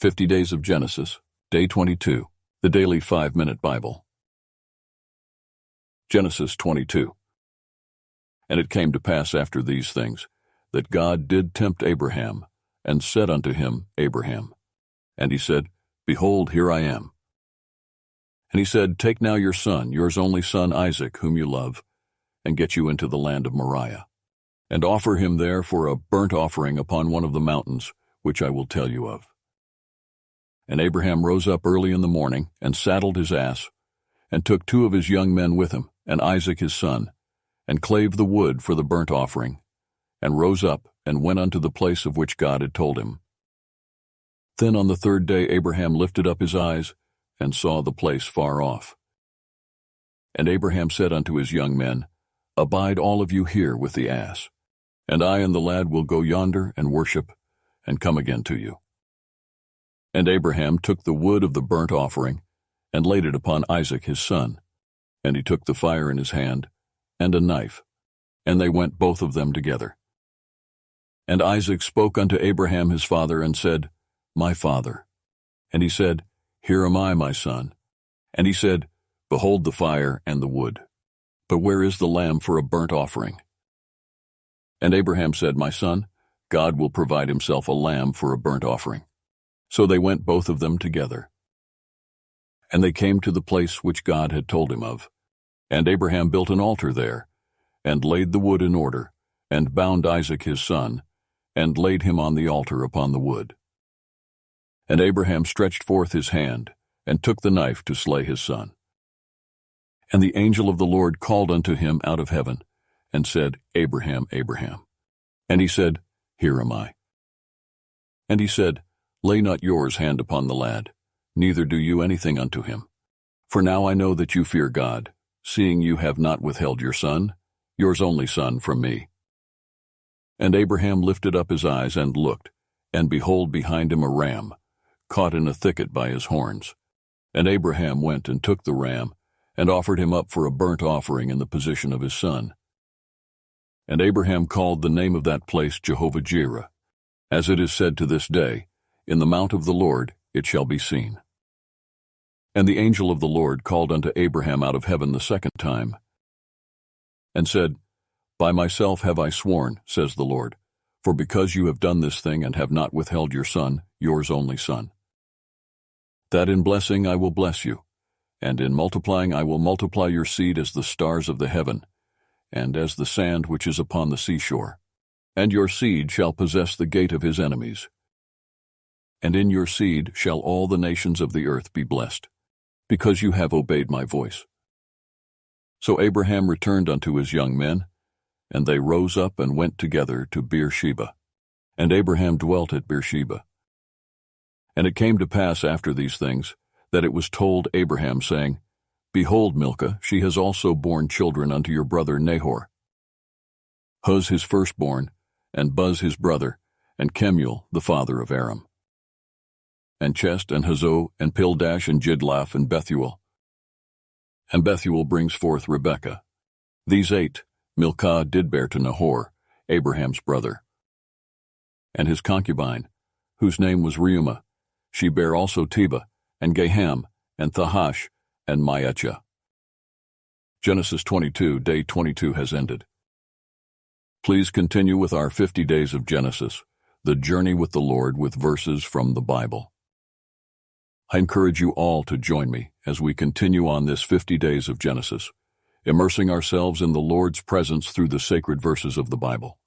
50 Days of Genesis, Day 22, the Daily 5-Minute Bible. Genesis 22. And it came to pass after these things, that God did tempt Abraham, and said unto him, Abraham. And he said, Behold, here I am. And he said, Take now your son, yours only son Isaac, whom you love, and get you into the land of Moriah, and offer him there for a burnt offering upon one of the mountains, which I will tell you of. And Abraham rose up early in the morning, and saddled his ass, and took 2 of his young men with him, and Isaac his son, and clave the wood for the burnt offering, and rose up, and went unto the place of which God had told him. Then on the 3rd day Abraham lifted up his eyes, and saw the place far off. And Abraham said unto his young men, Abide all of you here with the ass, and I and the lad will go yonder and worship, and come again to you. And Abraham took the wood of the burnt offering, and laid it upon Isaac his son. And he took the fire in his hand, and a knife, and they went both of them together. And Isaac spoke unto Abraham his father, and said, My father. And he said, Here am I, my son. And he said, Behold the fire and the wood, but where is the lamb for a burnt offering? And Abraham said, My son, God will provide himself a lamb for a burnt offering. So they went both of them together. And they came to the place which God had told him of. And Abraham built an altar there, and laid the wood in order, and bound Isaac his son, and laid him on the altar upon the wood. And Abraham stretched forth his hand, and took the knife to slay his son. And the angel of the Lord called unto him out of heaven, and said, Abraham, Abraham. And he said, Here am I. And he said, Lay not yours hand upon the lad, neither do you anything unto him. For now I know that you fear God, seeing you have not withheld your son, yours only son, from me. And Abraham lifted up his eyes and looked, and behold behind him a ram, caught in a thicket by his horns. And Abraham went and took the ram, and offered him up for a burnt offering in the position of his son. And Abraham called the name of that place Jehovah-Jireh, as it is said to this day, In the mount of the Lord it shall be seen. And the angel of the Lord called unto Abraham out of heaven the 2nd time, and said, By myself have I sworn, says the Lord, for because you have done this thing and have not withheld your son, yours only son, that in blessing I will bless you, and in multiplying I will multiply your seed as the stars of the heaven, and as the sand which is upon the seashore. And your seed shall possess the gate of his enemies. And in your seed shall all the nations of the earth be blessed, because you have obeyed my voice. So Abraham returned unto his young men, and they rose up and went together to Beersheba. And Abraham dwelt at Beersheba. And it came to pass after these things, that it was told Abraham, saying, Behold, Milcah, she has also borne children unto your brother Nahor. Huz his firstborn, and Buz his brother, and Kemuel the father of Aram. And Chest, and Hazo, and Pildash, and Jidlaph, and Bethuel. And Bethuel brings forth Rebekah. These 8 Milcah did bear to Nahor, Abraham's brother. And his concubine, whose name was Reumah, she bare also Tebah, and Gaham, and Thahash, and Maachah. Genesis 22, Day 22 has ended. Please continue with our 50 Days of Genesis, the journey with the Lord with verses from the Bible. I encourage you all to join me as we continue on this 50 Days of Genesis, immersing ourselves in the Lord's presence through the sacred verses of the Bible.